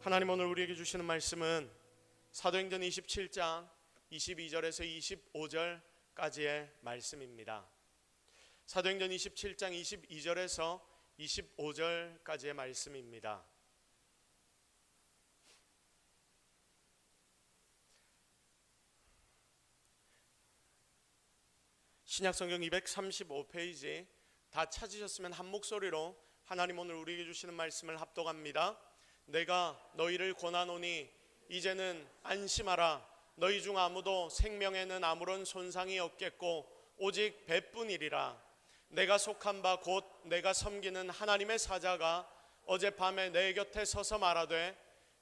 하나님 오늘 우리에게 주시는 말씀은 사도행전 27장 22절에서 25절까지의 말씀입니다. 사도행전 27장 22절에서 25절까지의 말씀입니다. 신약성경 235페이지 다 찾으셨으면 한 목소리로 하나님 오늘 우리에게 주시는 말씀을 합독합니다. 내가 너희를 권하노니 이제는 안심하라. 너희 중 아무도 생명에는 아무런 손상이 없겠고 오직 배뿐이리라. 내가 속한 바 곧 내가 섬기는 하나님의 사자가 어젯밤에 내 곁에 서서 말하되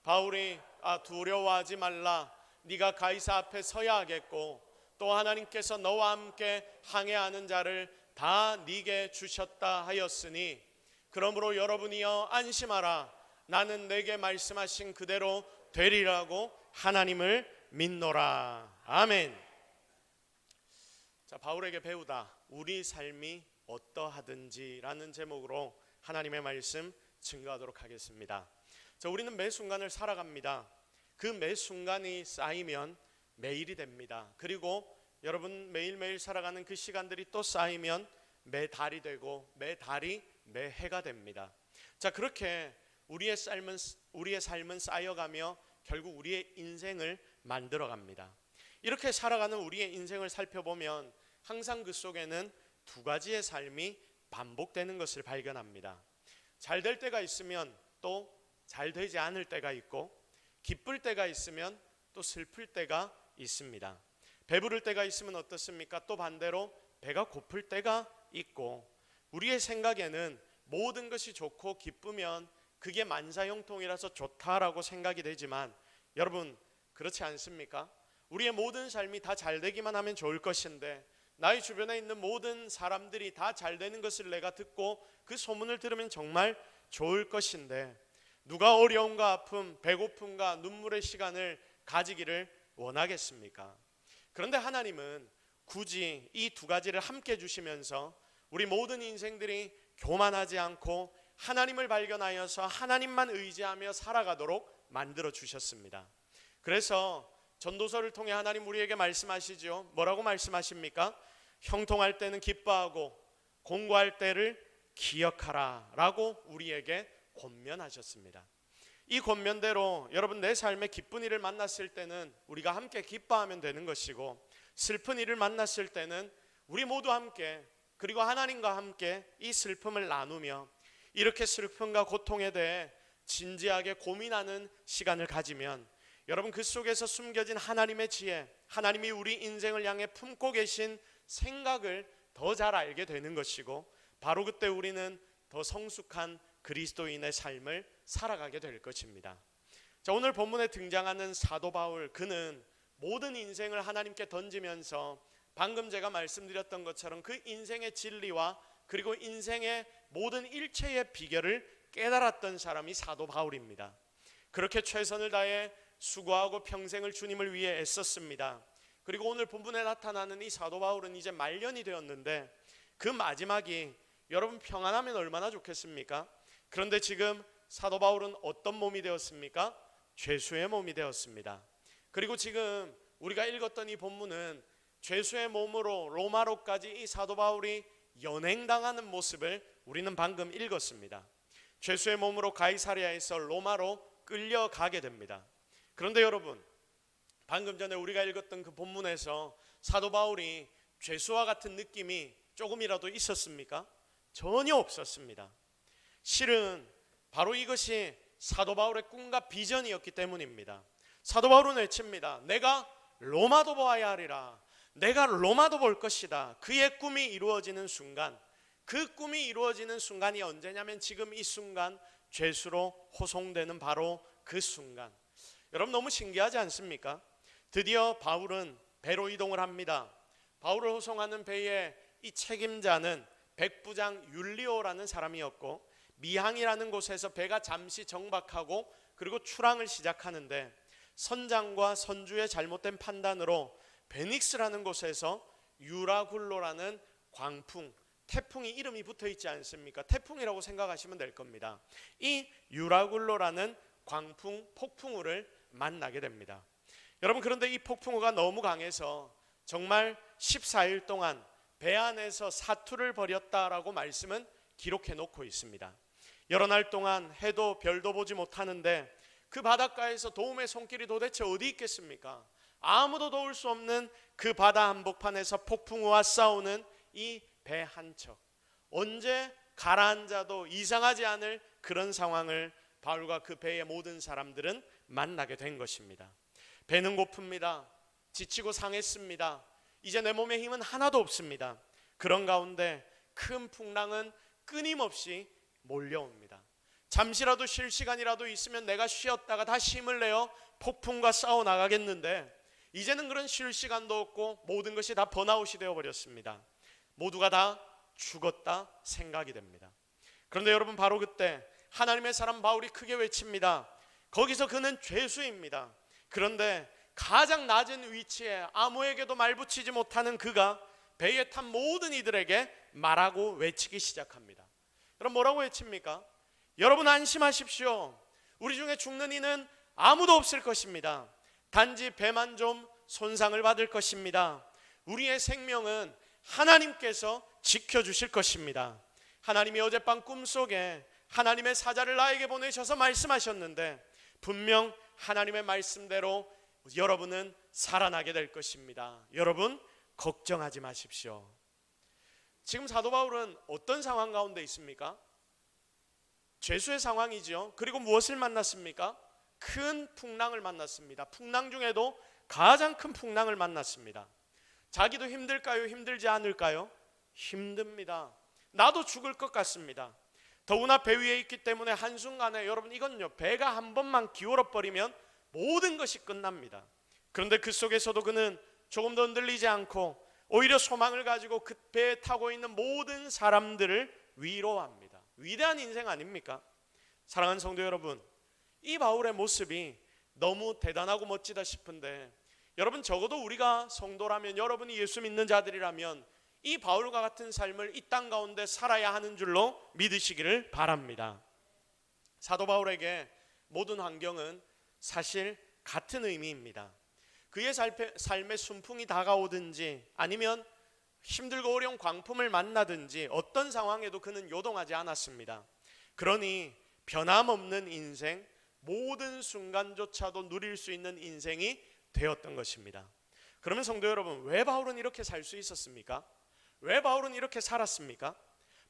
바울이 두려워하지 말라. 네가 가이사 앞에 서야 하겠고 또 하나님께서 너와 함께 항해하는 자를 다 네게 주셨다 하였으니 그러므로 여러분이여 안심하라. 나는 내게 말씀하신 그대로 되리라고 하나님을 믿노라. 아멘. 자, 바울에게 배우다 우리 삶이 어떠하든지라는 제목으로 하나님의 말씀 증거하도록 하겠습니다. 자, 우리는 매 순간을 살아갑니다. 그 매 순간이 쌓이면 매일이 됩니다. 그리고 여러분 매일매일 살아가는 그 시간들이 또 쌓이면 매 달이 되고 매 달이 매 해가 됩니다. 자, 그렇게 우리의 삶은 쌓여가며 결국 우리의 인생을 만들어갑니다. 이렇게 살아가는 우리의 인생을 살펴보면 항상 그 속에는 두 가지의 삶이 반복되는 것을 발견합니다. 잘 될 때가 있으면 또 잘 되지 않을 때가 있고, 기쁠 때가 있으면 또 슬플 때가 있습니다. 배부를 때가 있으면 어떻습니까? 또 반대로 배가 고플 때가 있고, 우리의 생각에는 모든 것이 좋고 기쁘면 그게 만사형통이라서 좋다라고 생각이 되지만 여러분 그렇지 않습니까? 우리의 모든 삶이 다 잘 되기만 하면 좋을 것인데 나의 주변에 있는 모든 사람들이 다 잘 되는 것을 내가 듣고 그 소문을 들으면 정말 좋을 것인데 누가 어려움과 아픔, 배고픔과 눈물의 시간을 가지기를 원하겠습니까? 그런데 하나님은 굳이 이 두 가지를 함께 주시면서 우리 모든 인생들이 교만하지 않고 하나님을 발견하여서 하나님만 의지하며 살아가도록 만들어 주셨습니다. 그래서 전도서를 통해 하나님 우리에게 말씀하시죠. 뭐라고 말씀하십니까? 형통할 때는 기뻐하고 공고할 때를 기억하라 라고 우리에게 권면하셨습니다. 이 권면대로 여러분 내 삶에 기쁜 일을 만났을 때는 우리가 함께 기뻐하면 되는 것이고, 슬픈 일을 만났을 때는 우리 모두 함께 그리고 하나님과 함께 이 슬픔을 나누며 이렇게 슬픔과 고통에 대해 진지하게 고민하는 시간을 가지면 여러분 그 속에서 숨겨진 하나님의 지혜, 하나님이 우리 인생을 향해 품고 계신 생각을 더 잘 알게 되는 것이고, 바로 그때 우리는 더 성숙한 그리스도인의 삶을 살아가게 될 것입니다. 자, 오늘 본문에 등장하는 사도 바울, 그는 모든 인생을 하나님께 던지면서 방금 제가 말씀드렸던 것처럼 그 인생의 진리와 그리고 인생의 모든 일체의 비결을 깨달았던 사람이 사도 바울입니다. 그렇게 최선을 다해 수고하고 평생을 주님을 위해 애썼습니다. 그리고 오늘 본문에 나타나는 이 사도 바울은 이제 말년이 되었는데 그 마지막이 여러분 평안하면 얼마나 좋겠습니까? 그런데 지금 사도 바울은 어떤 몸이 되었습니까? 죄수의 몸이 되었습니다. 그리고 지금 우리가 읽었던 이 본문은 죄수의 몸으로 로마로까지 이 사도 바울이 연행당하는 모습을 우리는 방금 읽었습니다. 죄수의 몸으로 가이사랴에서 로마로 끌려가게 됩니다. 그런데 여러분 방금 전에 우리가 읽었던 그 본문에서 사도 바울이 죄수와 같은 느낌이 조금이라도 있었습니까? 전혀 없었습니다. 실은 바로 이것이 사도 바울의 꿈과 비전이었기 때문입니다. 사도 바울은 외칩니다. 내가 로마도 보아야 하리라. 내가 로마도 볼 것이다. 그의 꿈이 이루어지는 순간, 그 꿈이 이루어지는 순간이 언제냐면 지금 이 순간, 죄수로 호송되는 바로 그 순간. 여러분 너무 신기하지 않습니까? 드디어 바울은 배로 이동을 합니다. 바울을 호송하는 배의 이 책임자는 백부장 율리오라는 사람이었고, 미항이라는 곳에서 배가 잠시 정박하고 그리고 출항을 시작하는데 선장과 선주의 잘못된 판단으로 베닉스라는 곳에서 유라굴로라는 광풍, 태풍이 이름이 붙어 있지 않습니까? 태풍이라고 생각하시면 될 겁니다. 이 유라굴로라는 광풍, 폭풍우를 만나게 됩니다. 여러분, 그런데 이 폭풍우가 너무 강해서 정말 14일 동안 배 안에서 사투를 벌였다라고 말씀은 기록해 놓고 있습니다. 여러 날 동안 해도 별도 보지 못하는데 그 바닷가에서 도움의 손길이 도대체 어디 있겠습니까? 아무도 도울 수 없는 그 바다 한복판에서 폭풍우와 싸우는 이 배 한 척, 언제 가라앉아도 이상하지 않을 그런 상황을 바울과 그 배의 모든 사람들은 만나게 된 것입니다. 배는 고픕니다. 지치고 상했습니다. 이제 내 몸에 힘은 하나도 없습니다. 그런 가운데 큰 풍랑은 끊임없이 몰려옵니다. 잠시라도 쉴 시간이라도 있으면 내가 쉬었다가 다시 힘을 내어 폭풍과 싸워 나가겠는데 이제는 그런 쉴 시간도 없고 모든 것이 다 번아웃이 되어버렸습니다. 모두가 다 죽었다 생각이 됩니다. 그런데 여러분, 바로 그때 하나님의 사람 바울이 크게 외칩니다. 거기서 그는 죄수입니다. 그런데 가장 낮은 위치에 아무에게도 말 붙이지 못하는 그가 배에 탄 모든 이들에게 말하고 외치기 시작합니다. 여러분, 뭐라고 외칩니까? 여러분, 안심하십시오. 우리 중에 죽는 이는 아무도 없을 것입니다. 단지 배만 좀 손상을 받을 것입니다. 우리의 생명은 하나님께서 지켜주실 것입니다. 하나님이 어젯밤 꿈속에 하나님의 사자를 나에게 보내셔서 말씀하셨는데 분명 하나님의 말씀대로 여러분은 살아나게 될 것입니다. 여러분, 걱정하지 마십시오. 지금 사도 바울은 어떤 상황 가운데 있습니까? 죄수의 상황이죠. 그리고 무엇을 만났습니까? 큰 풍랑을 만났습니다. 풍랑 중에도 가장 큰 풍랑을 만났습니다. 자기도 힘들까요? 힘들지 않을까요? 힘듭니다. 나도 죽을 것 같습니다. 더구나 배 위에 있기 때문에 한순간에, 여러분, 이건요, 배가 한 번만 기울어버리면 모든 것이 끝납니다. 그런데 그 속에서도 그는 조금도 흔들리지 않고 오히려 소망을 가지고 그 배에 타고 있는 모든 사람들을 위로합니다. 위대한 인생 아닙니까? 사랑하는 성도 여러분, 이 바울의 모습이 너무 대단하고 멋지다 싶은데 여러분, 적어도 우리가 성도라면, 여러분이 예수 믿는 자들이라면 이 바울과 같은 삶을 이 땅 가운데 살아야 하는 줄로 믿으시기를 바랍니다. 사도 바울에게 모든 환경은 사실 같은 의미입니다. 그의 삶의 순풍이 다가오든지 아니면 힘들고 어려운 광풍을 만나든지 어떤 상황에도 그는 요동하지 않았습니다. 그러니 변함없는 인생, 모든 순간조차도 누릴 수 있는 인생이 되었던 것입니다. 그러면 성도 여러분, 왜 바울은 이렇게 살 수 있었습니까? 왜 바울은 이렇게 살았습니까?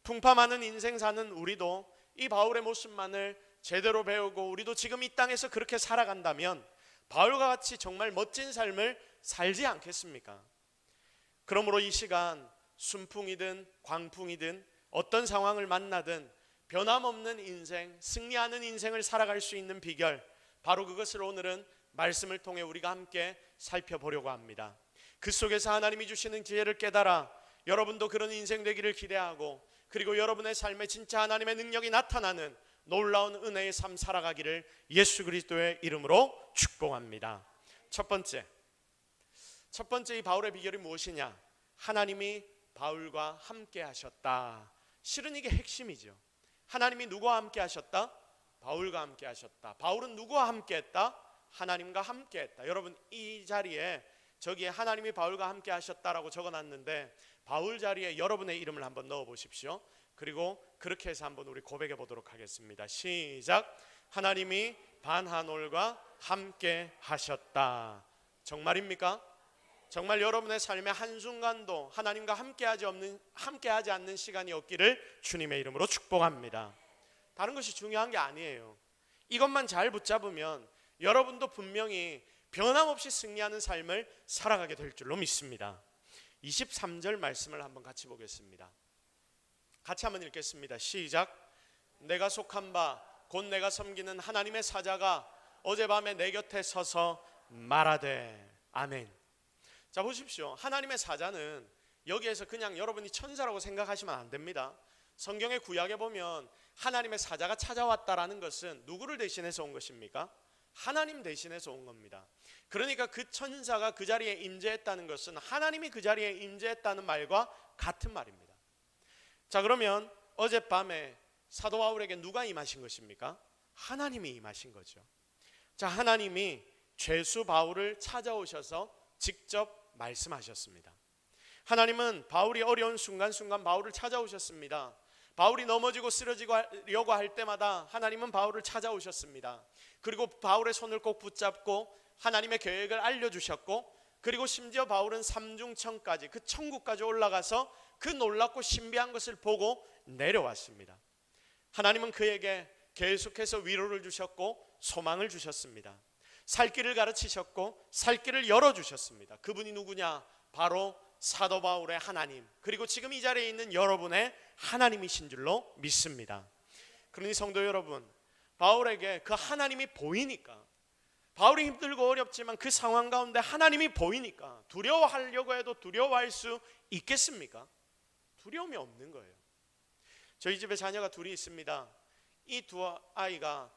풍파 많은 인생 사는 우리도 이 바울의 모습만을 제대로 배우고 우리도 지금 이 땅에서 그렇게 살아간다면 바울과 같이 정말 멋진 삶을 살지 않겠습니까? 그러므로 이 시간 순풍이든 광풍이든 어떤 상황을 만나든 변함없는 인생, 승리하는 인생을 살아갈 수 있는 비결, 바로 그것을 오늘은 말씀을 통해 우리가 함께 살펴보려고 합니다. 그 속에서 하나님이 주시는 지혜를 깨달아 여러분도 그런 인생 되기를 기대하고, 그리고 여러분의 삶에 진짜 하나님의 능력이 나타나는 놀라운 은혜의 삶 살아가기를 예수 그리스도의 이름으로 축복합니다. 첫 번째 이 바울의 비결이 무엇이냐? 하나님이 바울과 함께 하셨다. 실은 이게 핵심이죠. 하나님이 누구와 함께 하셨다? 바울과 함께 하셨다. 바울은 누구와 함께 했다? 하나님과 함께 했다. 여러분, 이 자리에 저기에 하나님이 바울과 함께 하셨다라고 적어놨는데 바울 자리에 여러분의 이름을 한번 넣어 보십시오. 그리고 그렇게 해서 한번 우리 고백해 보도록 하겠습니다. 시작. 하나님이 반하놀과 함께 하셨다. 정말입니까? 정말 여러분의 삶의 한순간도 하나님과 함께하지 않는 시간이 없기를 주님의 이름으로 축복합니다. 다른 것이 중요한 게 아니에요. 이것만 잘 붙잡으면 여러분도 분명히 변함없이 승리하는 삶을 살아가게 될 줄로 믿습니다. 23절 말씀을 한번 같이 보겠습니다. 같이 한번 읽겠습니다. 시작. 내가 속한 바 곧 내가 섬기는 하나님의 사자가 어젯밤에 내 곁에 서서 말하되. 아멘. 자, 보십시오. 하나님의 사자는 여기에서 그냥 여러분이 천사라고 생각하시면 안 됩니다. 성경의 구약에 보면 하나님의 사자가 찾아왔다라는 것은 누구를 대신해서 온 것입니까? 하나님 대신해서 온 겁니다. 그러니까 그 천사가 그 자리에 임재했다는 것은 하나님이 그 자리에 임재했다는 말과 같은 말입니다. 자, 그러면 어젯밤에 사도 바울에게 누가 임하신 것입니까? 하나님이 임하신 거죠. 자, 하나님이 죄수 바울을 찾아오셔서 직접 말씀하셨습니다. 하나님은 바울이 어려운 순간순간 바울을 찾아오셨습니다. 바울이 넘어지고 쓰러지려고 할 때마다 하나님은 바울을 찾아오셨습니다. 그리고 바울의 손을 꼭 붙잡고 하나님의 계획을 알려주셨고, 그리고 심지어 바울은 삼중천까지, 그 천국까지 올라가서 그 놀랍고 신비한 것을 보고 내려왔습니다. 하나님은 그에게 계속해서 위로를 주셨고 소망을 주셨습니다. 살 길을 가르치셨고 살 길을 열어주셨습니다. 그분이 누구냐? 바로 사도 바울의 하나님, 그리고 지금 이 자리에 있는 여러분의 하나님이신 줄로 믿습니다. 그러니 성도 여러분, 바울에게 그 하나님이 보이니까, 바울이 힘들고 어렵지만 그 상황 가운데 하나님이 보이니까 두려워하려고 해도 두려워할 수 있겠습니까? 두려움이 없는 거예요. 저희 집에 자녀가 둘이 있습니다. 이 두 아이가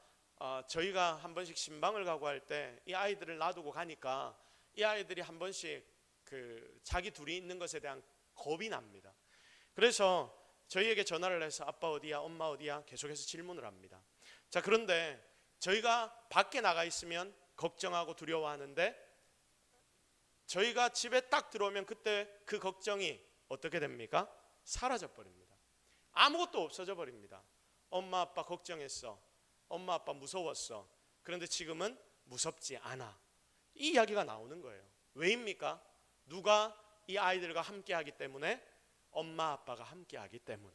저희가 한 번씩 신방을 가고 할 때 이 아이들을 놔두고 가니까 이 아이들이 한 번씩 자기 둘이 있는 것에 대한 겁이 납니다. 그래서 저희에게 전화를 해서 아빠 어디야, 엄마 어디야 계속해서 질문을 합니다. 자, 그런데 저희가 밖에 나가 있으면 걱정하고 두려워하는데 저희가 집에 딱 들어오면 그때 그 걱정이 어떻게 됩니까? 사라져 버립니다. 아무것도 없어져 버립니다. 엄마 아빠 걱정했어, 엄마 아빠 무서웠어, 그런데 지금은 무섭지 않아. 이 이야기가 나오는 거예요. 왜입니까? 누가 이 아이들과 함께 하기 때문에? 엄마 아빠가 함께 하기 때문에.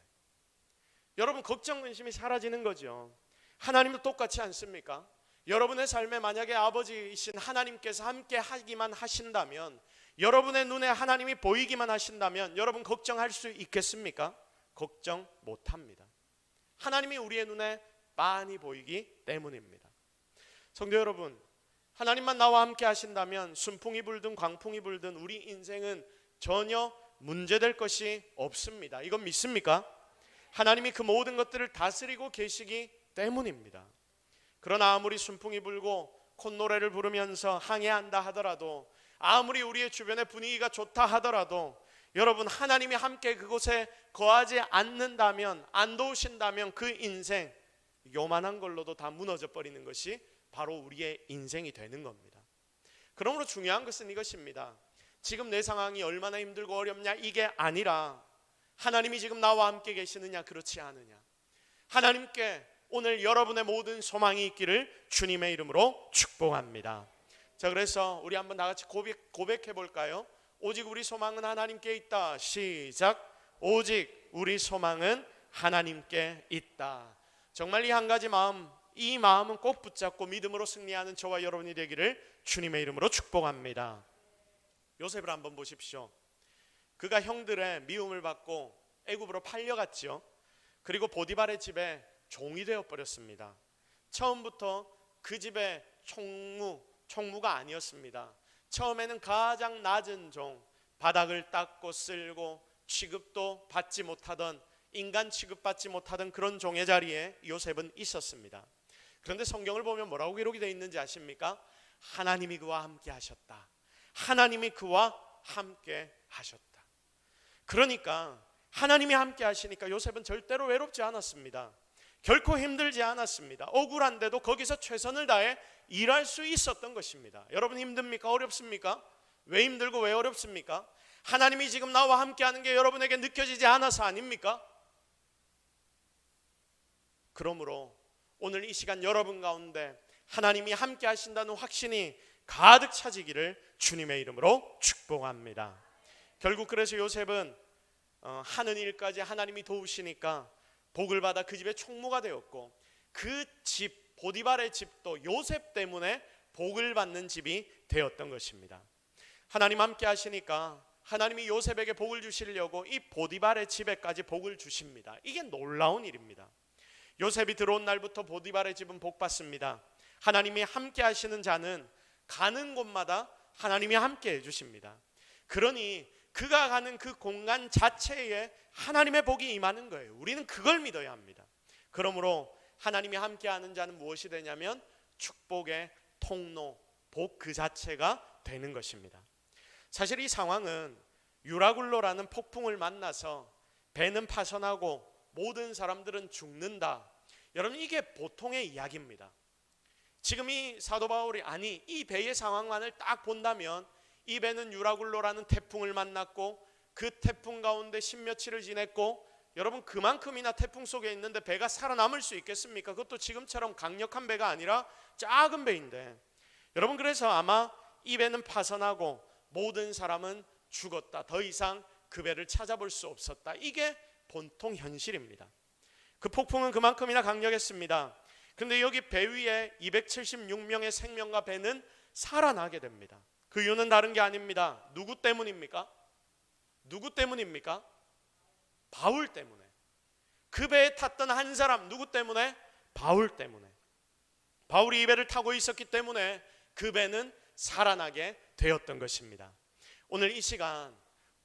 여러분, 걱정 근심이 사라지는 거죠. 하나님도 똑같지 않습니까? 여러분의 삶에 만약에 아버지이신 하나님께서 함께 하기만 하신다면, 여러분의 눈에 하나님이 보이기만 하신다면 여러분 걱정할 수 있겠습니까? 걱정 못합니다. 하나님이 우리의 눈에 빤히 보이기 때문입니다. 성도 여러분, 하나님만 나와 함께 하신다면 순풍이 불든 광풍이 불든 우리 인생은 전혀 문제될 것이 없습니다. 이건 믿습니까? 하나님이 그 모든 것들을 다스리고 계시기 때문입니다. 그러나 아무리 순풍이 불고 콧노래를 부르면서 항해한다 하더라도, 아무리 우리의 주변의 분위기가 좋다 하더라도, 여러분, 하나님이 함께 그곳에 거하지 않는다면, 안 도우신다면 그 인생 요만한 걸로도 다 무너져 버리는 것이 바로 우리의 인생이 되는 겁니다. 그러므로 중요한 것은 이것입니다. 지금 내 상황이 얼마나 힘들고 어렵냐 이게 아니라 하나님이 지금 나와 함께 계시느냐 그렇지 않으냐. 하나님께 오늘 여러분의 모든 소망이 있기를 주님의 이름으로 축복합니다. 자, 그래서 우리 한번 다 같이 고백해 볼까요? 오직 우리 소망은 하나님께 있다. 시작. 오직 우리 소망은 하나님께 있다. 정말 이 한 가지 마음, 이 마음은 꼭 붙잡고 믿음으로 승리하는 저와 여러분이 되기를 주님의 이름으로 축복합니다. 요셉을 한번 보십시오. 그가 형들의 미움을 받고 애굽으로 팔려갔죠. 그리고 보디발의 집에 종이 되어 버렸습니다. 처음부터 그 집의 총무가 아니었습니다. 처음에는 가장 낮은 종, 바닥을 닦고 쓸고 취급도 받지 못하던, 인간 취급받지 못하던 그런 종의 자리에 요셉은 있었습니다. 그런데 성경을 보면 뭐라고 기록이 되어 있는지 아십니까? 하나님이 그와 함께 하셨다. 하나님이 그와 함께 하셨다. 그러니까 하나님이 함께 하시니까 요셉은 절대로 외롭지 않았습니다. 결코 힘들지 않았습니다. 억울한데도 거기서 최선을 다해 일할 수 있었던 것입니다. 여러분, 힘듭니까? 어렵습니까? 왜 힘들고 왜 어렵습니까? 하나님이 지금 나와 함께하는 게 여러분에게 느껴지지 않아서 아닙니까? 그러므로 오늘 이 시간 여러분 가운데 하나님이 함께 하신다는 확신이 가득 차지기를 주님의 이름으로 축복합니다. 결국 그래서 요셉은 하는 일까지 하나님이 도우시니까 복을 받아 그 집의 총무가 되었고, 그 집 보디발의 집도 요셉 때문에 복을 받는 집이 되었던 것입니다. 하나님 함께 하시니까 하나님이 요셉에게 복을 주시려고 이 보디발의 집에까지 복을 주십니다. 이게 놀라운 일입니다. 요셉이 들어온 날부터 보디발의 집은 복 받습니다. 하나님이 함께 하시는 자는 가는 곳마다 하나님이 함께 해주십니다. 그러니 그가 가는 그 공간 자체에 하나님의 복이 임하는 거예요. 우리는 그걸 믿어야 합니다. 그러므로 하나님이 함께하는 자는 무엇이 되냐면 축복의 통로, 복 그 자체가 되는 것입니다. 사실 이 상황은 유라굴로라는 폭풍을 만나서 배는 파손하고 모든 사람들은 죽는다, 여러분 이게 보통의 이야기입니다. 지금 이 사도 바울이 이 배의 상황만을 딱 본다면 이 배는 유라굴로라는 태풍을 만났고 그 태풍 가운데 십며칠을 지냈고 여러분 그만큼이나 태풍 속에 있는데 배가 살아남을 수 있겠습니까? 그것도 지금처럼 강력한 배가 아니라 작은 배인데 여러분 그래서 아마 이 배는 파선하고 모든 사람은 죽었다. 더 이상 그 배를 찾아볼 수 없었다. 이게 보통 현실입니다. 그 폭풍은 그만큼이나 강력했습니다. 그런데 여기 배 위에 276명의 생명과 배는 살아나게 됩니다. 그 이유는 다른 게 아닙니다. 누구 때문입니까? 누구 때문입니까? 바울 때문에. 그 배에 탔던 한 사람 누구 때문에? 바울 때문에. 바울이 이 배를 타고 있었기 때문에 그 배는 살아나게 되었던 것입니다. 오늘 이 시간,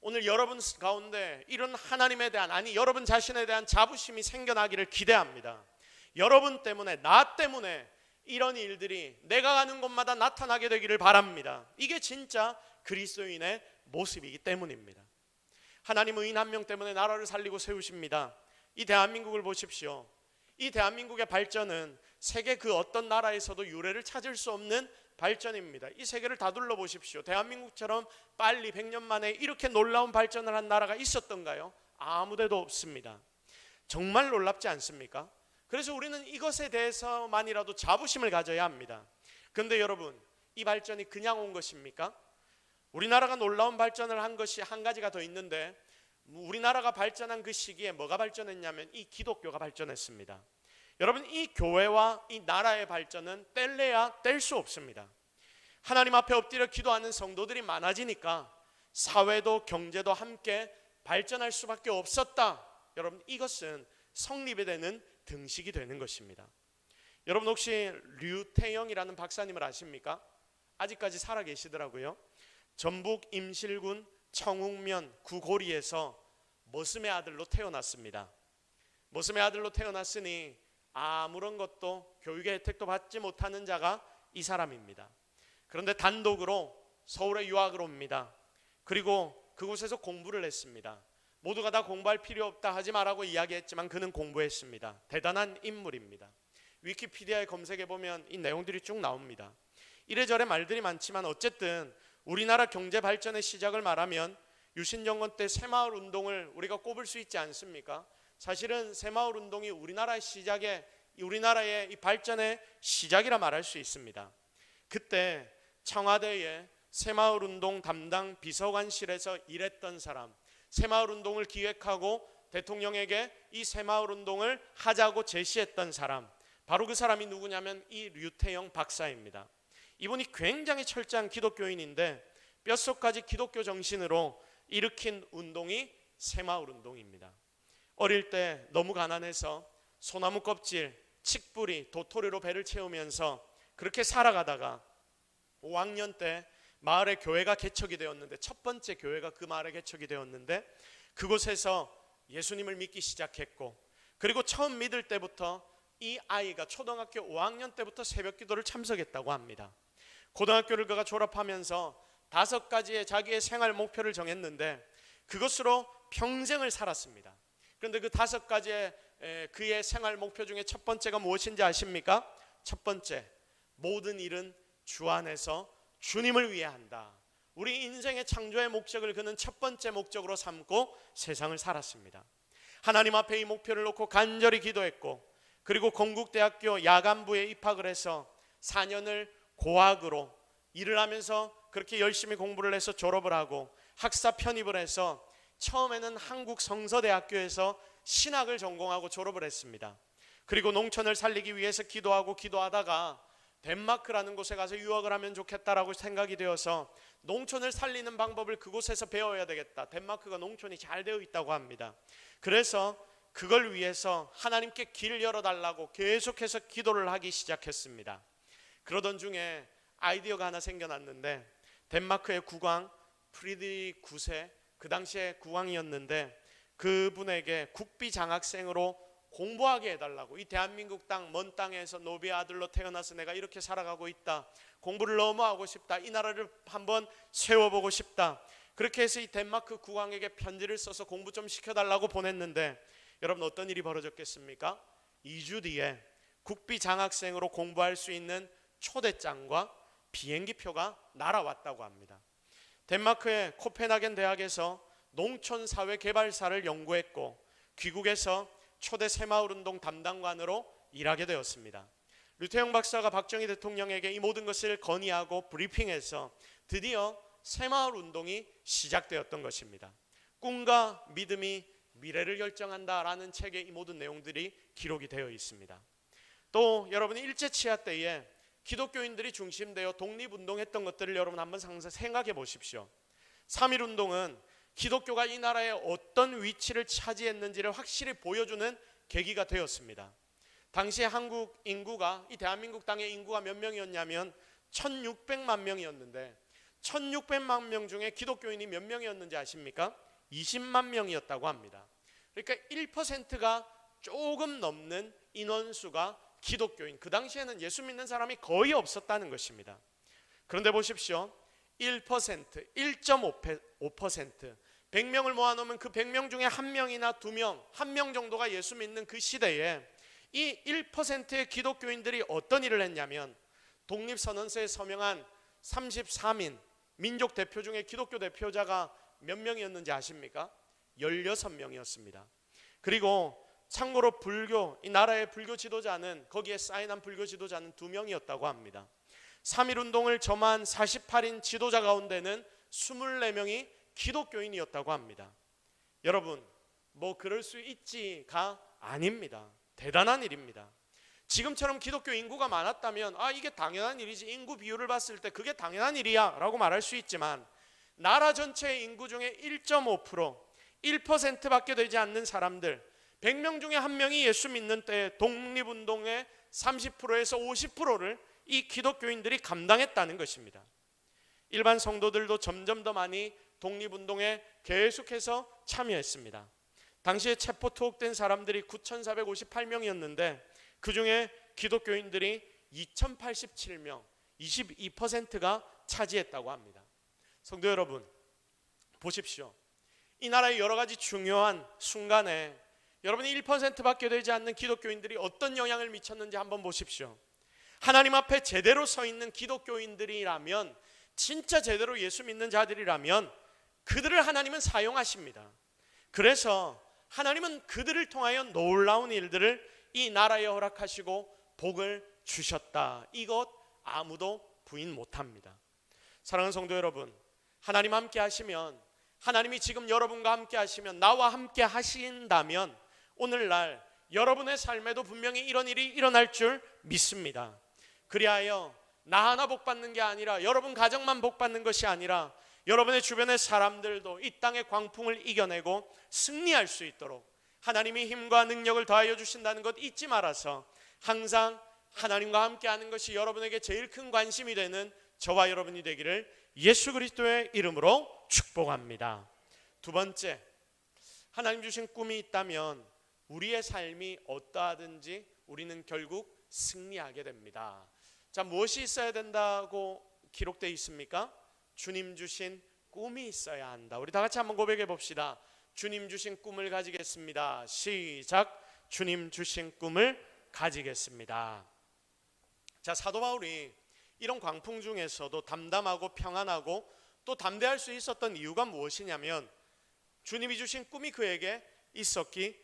오늘 여러분 가운데 이런 하나님에 대한 여러분 자신에 대한 자부심이 생겨나기를 기대합니다. 여러분 때문에, 나 때문에 이런 일들이 내가 가는 곳마다 나타나게 되기를 바랍니다. 이게 진짜 그리스도인의 모습이기 때문입니다. 하나님은 의인 한 명 때문에 나라를 살리고 세우십니다. 이 대한민국을 보십시오. 이 대한민국의 발전은 세계 그 어떤 나라에서도 유례를 찾을 수 없는 발전입니다. 이 세계를 다 둘러보십시오. 대한민국처럼 빨리 100년 만에 이렇게 놀라운 발전을 한 나라가 있었던가요? 아무데도 없습니다. 정말 놀랍지 않습니까? 그래서 우리는 이것에 대해서만이라도 자부심을 가져야 합니다. 그런데 여러분, 이 발전이 그냥 온 것입니까? 우리나라가 놀라운 발전을 한 것이 한 가지가 더 있는데, 우리나라가 발전한 그 시기에 뭐가 발전했냐면 이 기독교가 발전했습니다. 여러분, 이 교회와 이 나라의 발전은 뗄래야 뗄 수 없습니다. 하나님 앞에 엎드려 기도하는 성도들이 많아지니까 사회도 경제도 함께 발전할 수밖에 없었다. 여러분, 이것은 성립이 되는 등식이 되는 것입니다. 여러분 혹시 류태영이라는 박사님을 아십니까? 아직까지 살아 계시더라고요. 전북 임실군 청웅면 구고리에서 머슴의 아들로 태어났습니다. 머슴의 아들로 태어났으니 아무런 것도 교육의 혜택도 받지 못하는 자가 이 사람입니다. 그런데 단독으로 서울에 유학을 옵니다. 그리고 그곳에서 공부를 했습니다. 모두가 다 공부할 필요 없다 하지 말라고 이야기했지만 그는 공부했습니다. 대단한 인물입니다. 위키피디아에 검색해보면 이 내용들이 쭉 나옵니다. 이래저래 말들이 많지만 어쨌든 우리나라 경제 발전의 시작을 말하면 유신정권 때 새마을 운동을 우리가 꼽을 수 있지 않습니까? 사실은 새마을 운동이 우리나라의 이 발전의 시작이라 말할 수 있습니다. 그때 청와대의 새마을 운동 담당 비서관실에서 일했던 사람, 새마을 운동을 기획하고 대통령에게 이 새마을 운동을 하자고 제시했던 사람, 바로 그 사람이 누구냐면 이 류태영 박사입니다. 이분이 굉장히 철저한 기독교인인데 뼛속까지 기독교 정신으로 일으킨 운동이 새마을 운동입니다. 어릴 때 너무 가난해서 소나무 껍질, 칡뿌리, 도토리로 배를 채우면서 그렇게 살아가다가 5학년 때 마을에 교회가 개척이 되었는데, 첫 번째 교회가 그 마을에 개척이 되었는데 그곳에서 예수님을 믿기 시작했고, 그리고 처음 믿을 때부터 이 아이가 초등학교 5학년 때부터 새벽 기도를 참석했다고 합니다. 고등학교를 그가 졸업하면서 5가지의 자기의 생활 목표를 정했는데 그것으로 평생을 살았습니다. 그런데 그 5가지의 그의 생활 목표 중에 첫 번째가 무엇인지 아십니까? 첫 번째, 모든 일은 주 안에서 주님을 위해 한다. 우리 인생의 창조의 목적을 그는 첫 번째 목적으로 삼고 세상을 살았습니다. 하나님 앞에 이 목표를 놓고 간절히 기도했고, 그리고 건국대학교 야간부에 입학을 해서 4년을 고학으로 일을 하면서 그렇게 열심히 공부를 해서 졸업을 하고 학사 편입을 해서 처음에는 한국성서대학교에서 신학을 전공하고 졸업을 했습니다. 그리고 농촌을 살리기 위해서 기도하다가 덴마크라는 곳에 가서 유학을 하면 좋겠다라고 생각이 되어서 농촌을 살리는 방법을 그곳에서 배워야 되겠다. 덴마크가 농촌이 잘 되어 있다고 합니다. 그래서 그걸 위해서 하나님께 길을 열어달라고 계속해서 기도를 하기 시작했습니다. 그러던 중에 아이디어가 하나 생겨났는데, 덴마크의 국왕 프리드리히 9세, 그 당시에 국왕이었는데 그분에게 국비 장학생으로 공부하게 해달라고, 이 대한민국 땅 먼 땅에서 노비의 아들로 태어나서 내가 이렇게 살아가고 있다, 공부를 너무 하고 싶다, 이 나라를 한번 세워보고 싶다, 그렇게 해서 이 덴마크 국왕에게 편지를 써서 공부 좀 시켜달라고 보냈는데 여러분 어떤 일이 벌어졌겠습니까? 2주 뒤에 국비 장학생으로 공부할 수 있는 초대장과 비행기표가 날아왔다고 합니다. 덴마크의 코펜하겐 대학에서 농촌사회 개발사를 연구했고 귀국에서 초대 새마을운동 담당관으로 일하게 되었습니다. 류태영 박사가 박정희 대통령에게 이 모든 것을 건의하고 브리핑해서 드디어 새마을운동이 시작되었던 것입니다. 꿈과 믿음이 미래를 결정한다라는 책에 이 모든 내용들이 기록이 되어 있습니다. 또 여러분이 일제치하 때에 기독교인들이 중심되어 독립운동했던 것들을 여러분 한번 생각해 보십시오. 3.1운동은 기독교가 이 나라에 어떤 위치를 차지했는지를 확실히 보여주는 계기가 되었습니다. 당시에 한국 인구가, 이 대한민국 땅의 인구가 몇 명이었냐면 1600만 명이었는데 1600만 명 중에 기독교인이 몇 명이었는지 아십니까? 20만 명이었다고 합니다. 그러니까 1%가 조금 넘는 인원수가 기독교인, 그 당시에는 예수 믿는 사람이 거의 없었다는 것입니다. 그런데 보십시오. 1%, 1.5%, 100명을 모아놓으면 그 100명 중에 1명이나 2명, 1명 정도가 예수 믿는 그 시대에 이 1%의 기독교인들이 어떤 일을 했냐면 독립선언서에 서명한 34민 민족 대표 중에 기독교 대표자가 몇 명이었는지 아십니까? 16명이었습니다. 그리고 참고로 불교, 이 나라의 불교 지도자는, 거기에 사인한 불교 지도자는 2명이었다고 합니다. 3.1운동을 점한 48인 지도자 가운데는 24명이 기독교인이었다고 합니다. 여러분, 뭐 그럴 수 있지가 아닙니다. 대단한 일입니다. 지금처럼 기독교 인구가 많았다면 이게 당연한 일이지, 인구 비율을 봤을 때 그게 당연한 일이야 라고 말할 수 있지만 나라 전체의 인구 중에 1.5%, 1%밖에 되지 않는 사람들, 100명 중에 1명이 예수 믿는 때에 독립운동의 30%에서 50%를 이 기독교인들이 감당했다는 것입니다. 일반 성도들도 점점 더 많이 독립운동에 계속해서 참여했습니다. 당시에 체포 투옥된 사람들이 9,458명이었는데 그 중에 기독교인들이 2,087명, 22%가 차지했다고 합니다. 성도 여러분, 보십시오. 이 나라의 여러 가지 중요한 순간에 여러분이 1%밖에 되지 않는 기독교인들이 어떤 영향을 미쳤는지 한번 보십시오. 하나님 앞에 제대로 서 있는 기독교인들이라면, 진짜 제대로 예수 믿는 자들이라면 그들을 하나님은 사용하십니다. 그래서 하나님은 그들을 통하여 놀라운 일들을 이 나라에 허락하시고 복을 주셨다. 이것 아무도 부인 못합니다. 사랑하는 성도 여러분, 하나님 함께 하시면, 하나님이 지금 여러분과 함께 하시면, 나와 함께 하신다면 오늘날 여러분의 삶에도 분명히 이런 일이 일어날 줄 믿습니다. 그리하여 나 하나 복 받는 게 아니라, 여러분 가정만 복 받는 것이 아니라 여러분의 주변의 사람들도 이 땅의 광풍을 이겨내고 승리할 수 있도록 하나님이 힘과 능력을 더하여 주신다는 것 잊지 말아서 항상 하나님과 함께 하는 것이 여러분에게 제일 큰 관심이 되는 저와 여러분이 되기를 예수 그리스도의 이름으로 축복합니다. 두 번째, 하나님 주신 꿈이 있다면 우리의 삶이 어떠하든지 우리는 결국 승리하게 됩니다. 자, 무엇이 있어야 된다고 기록되어 있습니까? 주님 주신 꿈이 있어야 한다. 우리 다 같이 한번 고백해 봅시다. 주님 주신 꿈을 가지겠습니다. 시작. 주님 주신 꿈을 가지겠습니다. 자, 사도 바울이 이런 광풍 중에서도 담담하고 평안하고 또 담대할 수 있었던 이유가 무엇이냐면 주님이 주신 꿈이 그에게 있었기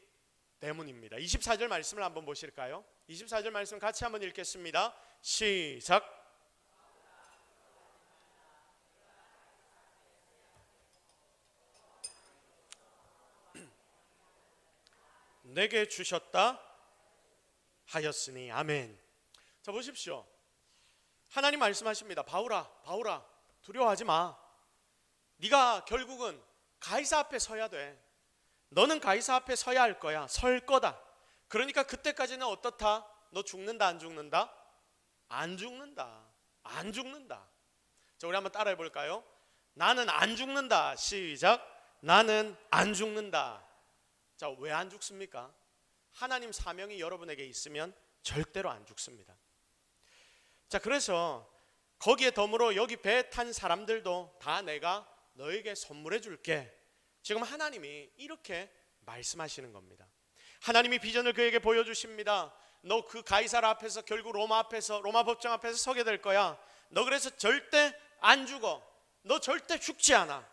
때문입니다. 24절 말씀을 한번 보실까요? 24절 말씀 같이 한번 읽겠습니다. 시작. 내게 주셨다 하였으니. 아멘. 자, 보십시오. 하나님 말씀하십니다. 바울아, 두려워하지 마. 네가 결국은 가이사 앞에 서야 돼. 너는 가이사 앞에 서야 할 거야. 설 거다. 그러니까 그때까지는 어떻다? 너 죽는다, 안 죽는다? 안 죽는다. 안 죽는다. 자, 우리 한번 따라해 볼까요? 나는 안 죽는다. 시작. 나는 안 죽는다. 자, 왜 안 죽습니까? 하나님 사명이 여러분에게 있으면 절대로 안 죽습니다. 자, 그래서 거기에 덤으로 여기 배에 탄 사람들도 다 내가 너에게 선물해 줄게. 지금 하나님이 이렇게 말씀하시는 겁니다. 하나님이 비전을 그에게 보여주십니다. 너 그 가이사라 앞에서, 결국 로마 앞에서, 로마 법정 앞에서 서게 될 거야. 너 그래서 절대 안 죽어. 너 절대 죽지 않아.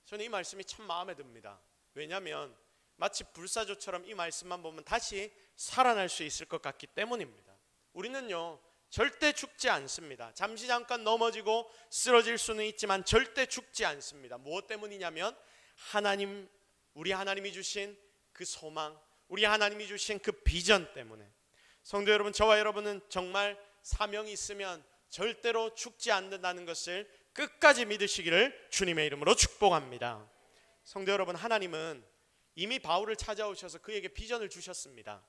저는 이 말씀이 참 마음에 듭니다. 왜냐하면 마치 불사조처럼 이 말씀만 보면 다시 살아날 수 있을 것 같기 때문입니다. 우리는요 절대 죽지 않습니다. 잠시 잠깐 넘어지고 쓰러질 수는 있지만 절대 죽지 않습니다. 무엇 때문이냐면 하나님, 우리 하나님이 주신 그 소망, 우리 하나님이 주신 그 비전 때문에. 성도 여러분, 저와 여러분은 정말 사명이 있으면 절대로 죽지 않는다는 것을 끝까지 믿으시기를 주님의 이름으로 축복합니다. 성도 여러분, 하나님은 이미 바울을 찾아오셔서 그에게 비전을 주셨습니다.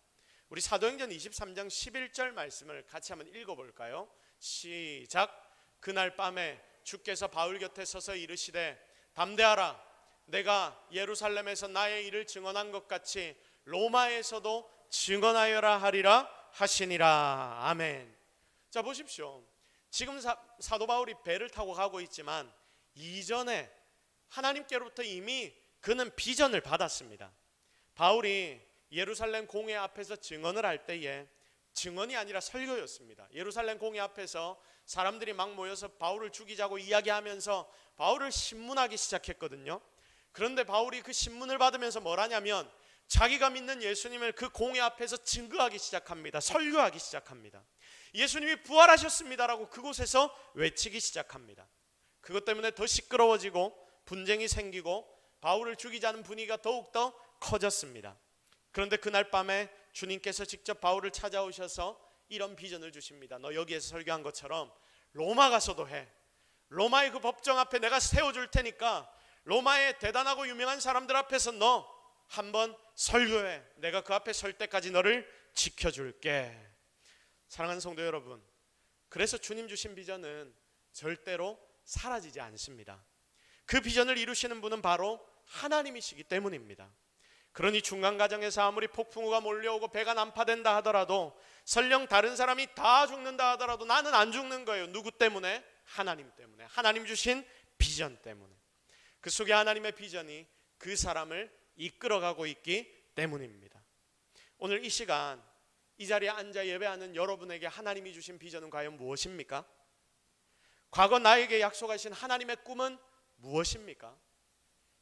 우리 사도행전 23장 11절 말씀을 같이 한번 읽어볼까요? 시작. 그날 밤에 주께서 바울 곁에 서서 이르시되 담대하라, 내가 예루살렘에서 나의 일을 증언한 것 같이 로마에서도 증언하여라 하리라 하시니라. 아멘. 자, 보십시오. 지금 사도 바울이 배를 타고 가고 있지만 이전에 하나님께로부터 이미 그는 비전을 받았습니다. 바울이 예루살렘 공회 앞에서 증언을 할 때에 증언이 아니라 설교였습니다. 예루살렘 공회 앞에서 사람들이 막 모여서 바울을 죽이자고 이야기하면서 바울을 신문하기 시작했거든요. 그런데 바울이 그 신문을 받으면서 뭘 하냐면 자기가 믿는 예수님을 그 공회 앞에서 증거하기 시작합니다. 설교하기 시작합니다. 예수님이 부활하셨습니다라고 그곳에서 외치기 시작합니다. 그것 때문에 더 시끄러워지고 분쟁이 생기고 바울을 죽이자는 분위기가 더욱더 커졌습니다. 그런데 그날 밤에 주님께서 직접 바울을 찾아오셔서 이런 비전을 주십니다. 너 여기에서 설교한 것처럼 로마 가서도 해. 로마의 그 법정 앞에 내가 세워줄 테니까 로마의 대단하고 유명한 사람들 앞에서 너 한번 설교해. 내가 그 앞에 설 때까지 너를 지켜줄게. 사랑하는 성도 여러분, 그래서 주님 주신 비전은 절대로 사라지지 않습니다. 그 비전을 이루시는 분은 바로 하나님이시기 때문입니다. 그러니 중간 과정에서 아무리 폭풍우가 몰려오고 배가 난파된다 하더라도, 설령 다른 사람이 다 죽는다 하더라도 나는 안 죽는 거예요. 누구 때문에? 하나님 때문에. 하나님 주신 비전 때문에. 그 속에 하나님의 비전이 그 사람을 이끌어가고 있기 때문입니다. 오늘 이 시간 이 자리에 앉아 예배하는 여러분에게 하나님이 주신 비전은 과연 무엇입니까? 과거 나에게 약속하신 하나님의 꿈은 무엇입니까?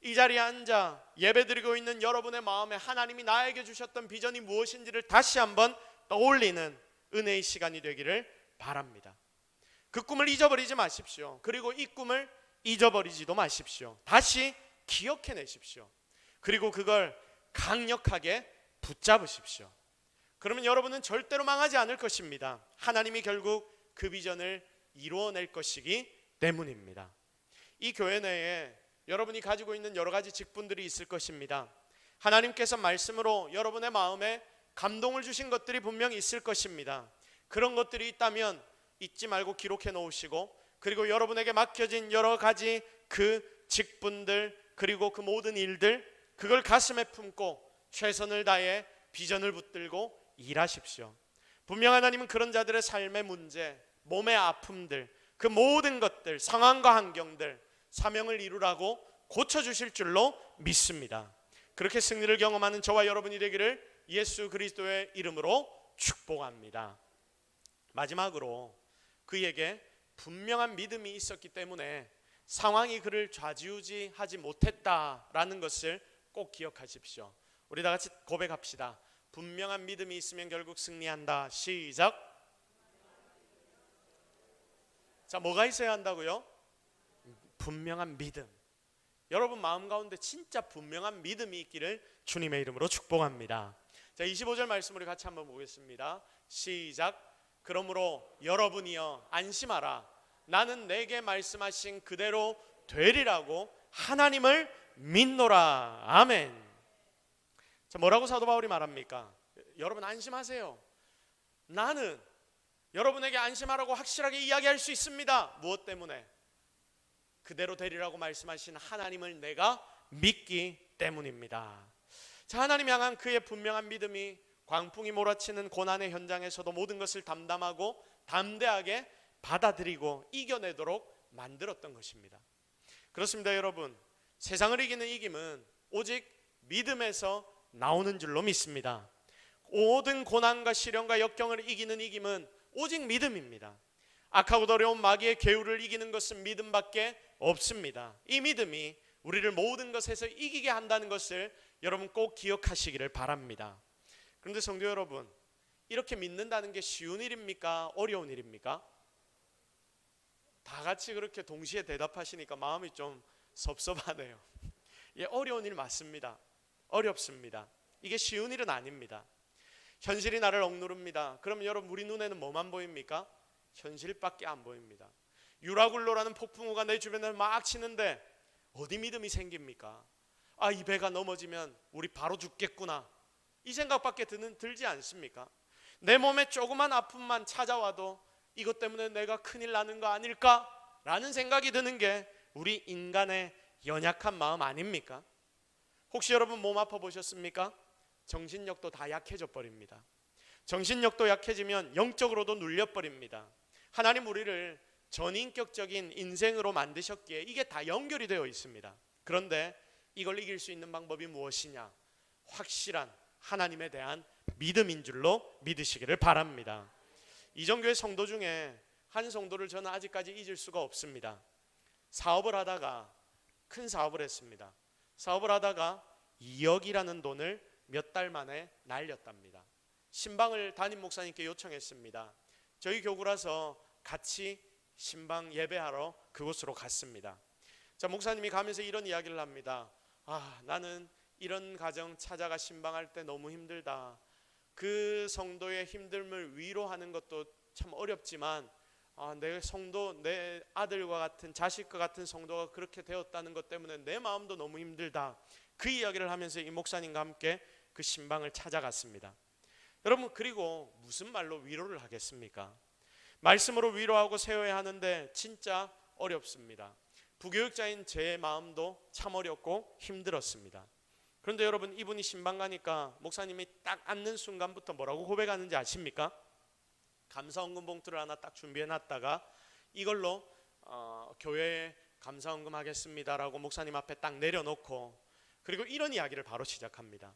이 자리에 앉아 예배드리고 있는 여러분의 마음에 하나님이 나에게 주셨던 비전이 무엇인지를 다시 한번 떠올리는 은혜의 시간이 되기를 바랍니다. 그 꿈을 잊어버리지 마십시오. 그리고 이 꿈을 잊어버리지도 마십시오. 다시 기억해내십시오. 그리고 그걸 강력하게 붙잡으십시오. 그러면 여러분은 절대로 망하지 않을 것입니다. 하나님이 결국 그 비전을 이루어낼 것이기 때문입니다. 이 교회 내에 여러분이 가지고 있는 여러 가지 직분들이 있을 것입니다. 하나님께서 말씀으로 여러분의 마음에 감동을 주신 것들이 분명히 있을 것입니다. 그런 것들이 있다면 잊지 말고 기록해 놓으시고, 그리고 여러분에게 맡겨진 여러 가지 그 직분들, 그리고 그 모든 일들, 그걸 가슴에 품고 최선을 다해 비전을 붙들고 일하십시오. 분명 하나님은 그런 자들의 삶의 문제, 몸의 아픔들, 그 모든 것들, 상황과 환경들, 사명을 이루라고 고쳐주실 줄로 믿습니다. 그렇게 승리를 경험하는 저와 여러분이 되기를 예수 그리스도의 이름으로 축복합니다. 마지막으로 그에게 분명한 믿음이 있었기 때문에 상황이 그를 좌지우지하지 못했다라는 것을 꼭 기억하십시오. 우리 다 같이 고백합시다. 분명한 믿음이 있으면 결국 승리한다. 시작. 자, 뭐가 있어야 한다고요? 분명한 믿음. 여러분 마음 가운데 진짜 분명한 믿음이 있기를 주님의 이름으로 축복합니다. 자, 25절 말씀 우리 같이 한번 보겠습니다. 시작. 그러므로 여러분이여 안심하라. 나는 내게 말씀하신 그대로 되리라고 하나님을 믿노라. 아멘. 자, 뭐라고 사도 바울이 말합니까? 여러분 안심하세요. 나는 여러분에게 안심하라고 확실하게 이야기할 수 있습니다. 무엇 때문에? 그대로 되리라고 말씀하신 하나님을 내가 믿기 때문입니다. 자, 하나님 향한 그의 분명한 믿음이 광풍이 몰아치는 고난의 현장에서도 모든 것을 담담하고 담대하게 받아들이고 이겨내도록 만들었던 것입니다. 그렇습니다. 여러분, 세상을 이기는 이김은 오직 믿음에서 나오는 줄로 믿습니다. 모든 고난과 시련과 역경을 이기는 이김은 오직 믿음입니다. 악하고 어려운 마귀의 계율을 이기는 것은 믿음밖에 없습니다. 이 믿음이 우리를 모든 것에서 이기게 한다는 것을 여러분 꼭 기억하시기를 바랍니다. 그런데 성도 여러분, 이렇게 믿는다는 게 쉬운 일입니까? 어려운 일입니까? 다 같이 그렇게 동시에 대답하시니까 마음이 좀 섭섭하네요. 예, 어려운 일 맞습니다. 어렵습니다. 이게 쉬운 일은 아닙니다. 현실이 나를 억누릅니다. 그럼 여러분 우리 눈에는 뭐만 보입니까? 현실밖에 안 보입니다. 유라굴로라는 폭풍우가 내 주변을 막 치는데 어디 믿음이 생깁니까? 아, 이 배가 넘어지면 우리 바로 죽겠구나, 이 생각밖에 들지 않습니까? 내 몸에 조그만 아픔만 찾아와도 이것 때문에 내가 큰일 나는 거 아닐까? 라는 생각이 드는 게 우리 인간의 연약한 마음 아닙니까? 혹시 여러분 몸 아파 보셨습니까? 정신력도 다 약해져 버립니다. 정신력도 약해지면 영적으로도 눌려버립니다. 하나님 우리를 전인격적인 인생으로 만드셨기에 이게 다 연결이 되어 있습니다. 그런데 이걸 이길 수 있는 방법이 무엇이냐? 확실한 하나님에 대한 믿음인 줄로 믿으시기를 바랍니다. 이정교회 성도 중에 한 성도를 저는 아직까지 잊을 수가 없습니다. 사업을 하다가, 큰 사업을 했습니다. 사업을 하다가 2억이라는 돈을 몇 달 만에 날렸답니다. 신방을 담임 목사님께 요청했습니다. 저희 교구라서 같이 신방 예배하러 그곳으로 갔습니다. 자, 목사님이 가면서 이런 이야기를 합니다. 아, 나는 이런 가정 찾아가 신방할 때 너무 힘들다. 그 성도의 힘듦을 위로하는 것도 참 어렵지만 내 성도, 내 아들과 같은, 자식과 같은 성도가 그렇게 되었다는 것 때문에 내 마음도 너무 힘들다. 그 이야기를 하면서 이 목사님과 함께 그 신방을 찾아갔습니다. 여러분, 그리고 무슨 말로 위로를 하겠습니까? 말씀으로 위로하고 세워야 하는데 진짜 어렵습니다. 부교육자인 제 마음도 참 어렵고 힘들었습니다. 그런데 여러분, 이분이 신방 가니까 목사님이 딱 앉는 순간부터 뭐라고 고백하는지 아십니까? 감사헌금 봉투를 하나 딱 준비해놨다가 이걸로 교회에 감사헌금 하겠습니다라고 목사님 앞에 딱 내려놓고, 그리고 이런 이야기를 바로 시작합니다.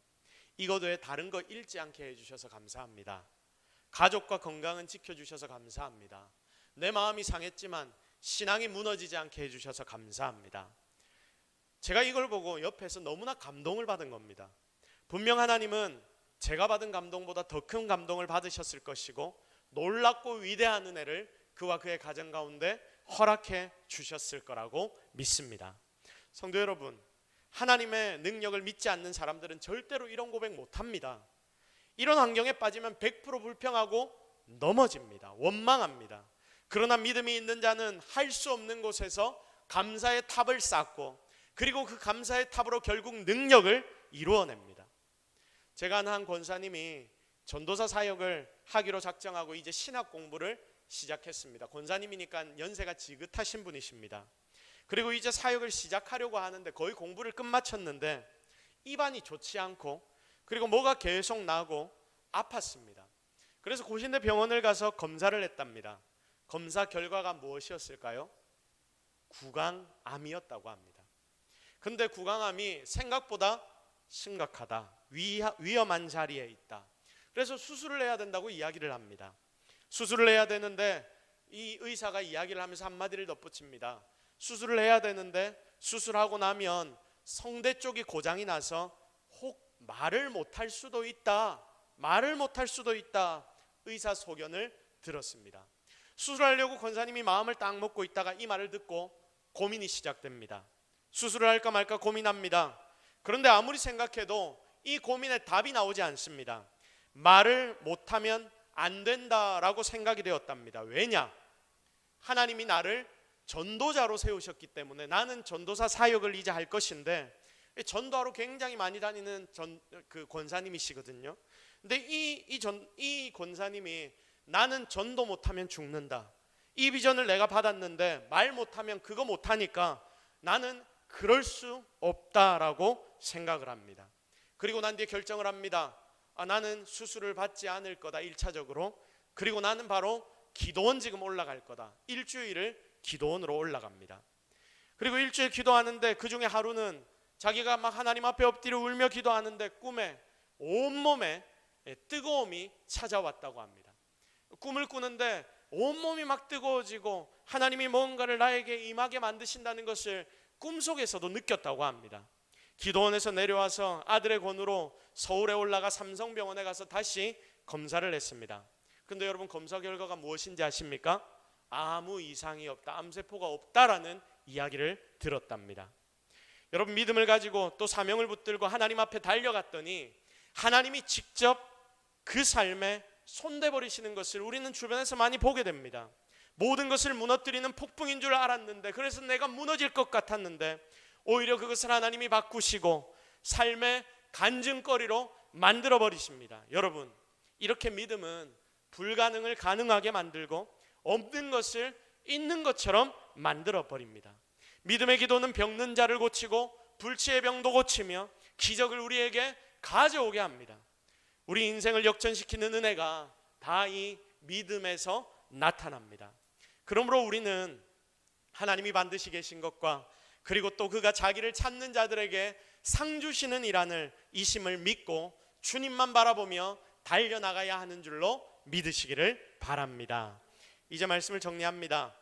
이것 외에 다른 거 잃지 않게 해주셔서 감사합니다. 가족과 건강은 지켜주셔서 감사합니다. 내 마음이 상했지만 신앙이 무너지지 않게 해주셔서 감사합니다. 제가 이걸 보고 옆에서 너무나 감동을 받은 겁니다. 분명 하나님은 제가 받은 감동보다 더 큰 감동을 받으셨을 것이고 놀랍고 위대한 은혜를 그와 그의 가정 가운데 허락해 주셨을 거라고 믿습니다. 성도 여러분, 하나님의 능력을 믿지 않는 사람들은 절대로 이런 고백 못합니다. 이런 환경에 빠지면 100% 불평하고 넘어집니다. 원망합니다. 그러나 믿음이 있는 자는 할 수 없는 곳에서 감사의 탑을 쌓고, 그리고 그 감사의 탑으로 결국 능력을 이루어냅니다. 제가 아는 한 권사님이 전도사 사역을 하기로 작정하고 이제 신학 공부를 시작했습니다. 권사님이니까 연세가 지긋하신 분이십니다. 그리고 이제 사역을 시작하려고 하는데 거의 공부를 끝마쳤는데 입안이 좋지 않고, 그리고 뭐가 계속 나고 아팠습니다. 그래서 고신대 병원을 가서 검사를 했답니다. 검사 결과가 무엇이었을까요? 구강암이었다고 합니다. 근데 구강암이 생각보다 심각하다, 위험한 자리에 있다. 그래서 수술을 해야 된다고 이야기를 합니다. 수술을 해야 되는데 이 의사가 이야기를 하면서 한마디를 덧붙입니다. 수술을 해야 되는데 수술하고 나면 성대 쪽이 고장이 나서 혹 말을 못할 수도 있다. 말을 못할 수도 있다. 의사 소견을 들었습니다. 수술하려고 권사님이 마음을 딱 먹고 있다가 이 말을 듣고 고민이 시작됩니다. 수술을 할까 말까 고민합니다. 그런데 아무리 생각해도 이 고민에 답이 나오지 않습니다. 말을 못하면 안 된다라고 생각이 되었답니다. 왜냐? 하나님이 나를 전도자로 세우셨기 때문에 나는 전도사 사역을 이제 할 것인데, 전도하러 굉장히 많이 다니는 그 권사님이시거든요. 근데 이 권사님이 나는 전도 못하면 죽는다, 이 비전을 내가 받았는데 말 못하면 그거 못하니까 나는 그럴 수 없다라고 생각을 합니다. 그리고 난 뒤에 결정을 합니다. 나는 수술을 받지 않을 거다, 1차적으로. 그리고 나는 바로 기도원 지금 올라갈 거다. 일주일을 기도원으로 올라갑니다. 그리고 일주일 기도하는데 그 중에 하루는 자기가 막 하나님 앞에 엎드려 울며 기도하는데 꿈에 온몸에 뜨거움이 찾아왔다고 합니다. 꿈을 꾸는데 온몸이 막 뜨거워지고 하나님이 뭔가를 나에게 임하게 만드신다는 것을 꿈속에서도 느꼈다고 합니다. 기도원에서 내려와서 아들의 권유로 서울에 올라가 삼성병원에 가서 다시 검사를 했습니다. 근데 여러분, 검사 결과가 무엇인지 아십니까? 아무 이상이 없다, 암세포가 없다라는 이야기를 들었답니다. 여러분, 믿음을 가지고 또 사명을 붙들고 하나님 앞에 달려갔더니 하나님이 직접 그 삶에 손대버리시는 것을 우리는 주변에서 많이 보게 됩니다. 모든 것을 무너뜨리는 폭풍인 줄 알았는데, 그래서 내가 무너질 것 같았는데 오히려 그것을 하나님이 바꾸시고 삶의 간증거리로 만들어버리십니다. 여러분, 이렇게 믿음은 불가능을 가능하게 만들고 없는 것을 있는 것처럼 만들어버립니다. 믿음의 기도는 병든 자를 고치고 불치의 병도 고치며 기적을 우리에게 가져오게 합니다. 우리 인생을 역전시키는 은혜가 다 이 믿음에서 나타납니다. 그러므로 우리는 하나님이 반드시 계신 것과 그리고 또 그가 자기를 찾는 자들에게 상 주시는 이란을 이심을 믿고 주님만 바라보며 달려나가야 하는 줄로 믿으시기를 바랍니다. 이제 말씀을 정리합니다.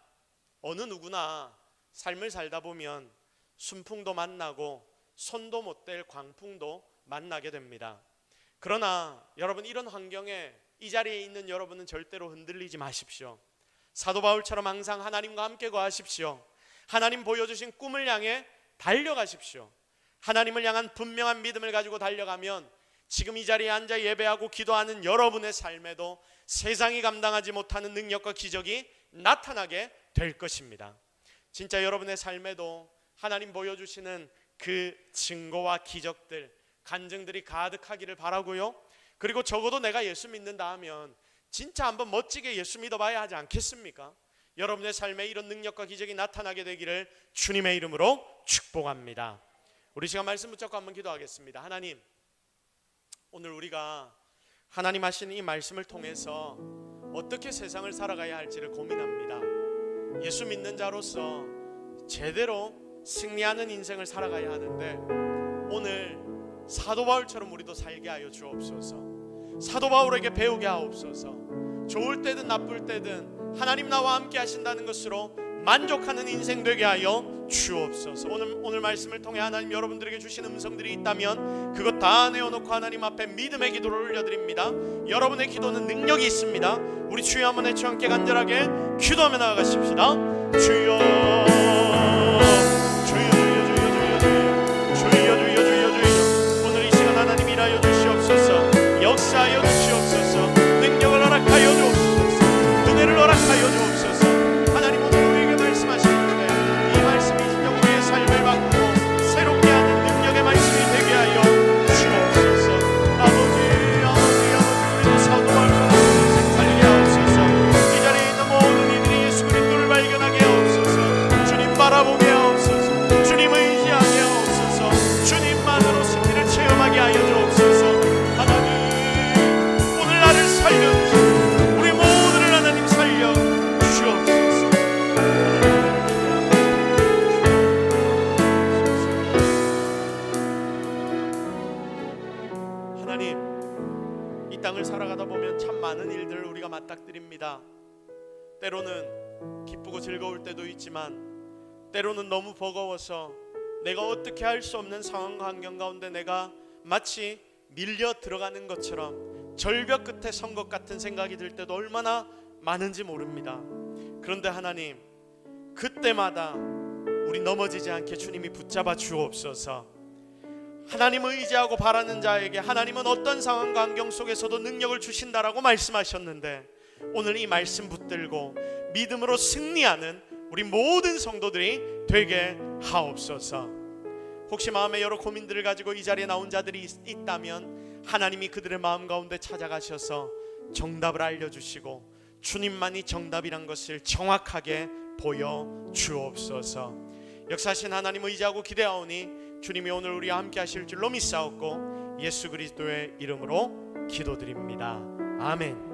어느 누구나 삶을 살다 보면 순풍도 만나고 손도 못 댈 광풍도 만나게 됩니다. 그러나 여러분, 이런 환경에 이 자리에 있는 여러분은 절대로 흔들리지 마십시오. 사도 바울처럼 항상 하나님과 함께 거하십시오. 하나님 보여주신 꿈을 향해 달려가십시오. 하나님을 향한 분명한 믿음을 가지고 달려가면 지금 이 자리에 앉아 예배하고 기도하는 여러분의 삶에도 세상이 감당하지 못하는 능력과 기적이 나타나게 될 것입니다. 진짜 여러분의 삶에도 하나님 보여주시는 그 증거와 기적들, 간증들이 가득하기를 바라고요. 그리고 적어도 내가 예수 믿는다 하면 진짜 한번 멋지게 예수 믿어봐야 하지 않겠습니까? 여러분의 삶에 이런 능력과 기적이 나타나게 되기를 주님의 이름으로 축복합니다. 우리 시간 말씀 붙잡고 한번 기도하겠습니다. 하나님, 오늘 우리가 하나님 하신 이 말씀을 통해서 어떻게 세상을 살아가야 할지를 고민합니다. 예수 믿는 자로서 제대로 승리하는 인생을 살아가야 하는데 오늘 사도 바울처럼 우리도 살게 하여 주옵소서. 사도 바울에게 배우게 하옵소서. 좋을 때든 나쁠 때든 하나님 나와 함께 하신다는 것으로 만족하는 인생 되게 하여 주옵소서. 오늘 말씀을 통해 하나님 여러분들에게 주신 음성들이 있다면 그것 다 내어놓고 하나님 앞에 믿음의 기도를 올려드립니다. 여러분의 기도는 능력이 있습니다. 우리 주여 한번 외쳐 함께 간절하게 기도하며 나아가십시다. 주여, 주여, 주여, 주여, 주여, 주여. 오늘 이 시간 하나님 일하여 주시옵소서. 역사하여 주시옵소서. 능력을 허락하여 주옵소서. 은혜를 허락하여 주옵소서. 하나님, 오늘 우리에게 말씀하시는데 이 말씀이 진짜 우리의 삶을 바꾸고 새롭게 하는 능력의 말씀이 되게 하여 주옵소서. 아버지, 우리 사도 바울처럼 인생 살게 하옵소서. 이 자리에 있는 모든 이들이 예수 그리스도를 발견하게 하옵소서. 주님 바라보게 하옵소서. 주님 의지하게 하옵소서. 주님만으로 승리를 체험하게 하여 주옵소서. 하나님, 오늘 나를 살려주시고 우리 모두를 하나님 살려 주옵소서. 하나님, 이 땅을 살아가다 보면 참 많은 일들을 우리가 맞닥뜨립니다. 때로는 기쁘고 즐거울 때도 있지만 때로는 너무 버거워서 내가 어떻게 할 수 없는 상황과 환경 가운데 내가 마치 밀려 들어가는 것처럼 절벽 끝에 선 것 같은 생각이 들 때도 얼마나 많은지 모릅니다. 그런데 하나님, 그때마다 우리 넘어지지 않게 주님이 붙잡아 주옵소서. 하나님을 의지하고 바라는 자에게 하나님은 어떤 상황과 환경 속에서도 능력을 주신다라고 말씀하셨는데 오늘 이 말씀 붙들고 믿음으로 승리하는 우리 모든 성도들이 되게 하옵소서. 혹시 마음에 여러 고민들을 가지고 이 자리에 나온 자들이 있다면 하나님이 그들의 마음 가운데 찾아가셔서 정답을 알려주시고 주님만이 정답이란 것을 정확하게 보여주옵소서. 역사하신 하나님 의지하고 기대하오니 주님이 오늘 우리와 함께 하실 줄로 믿사옵고 예수 그리스도의 이름으로 기도드립니다. 아멘.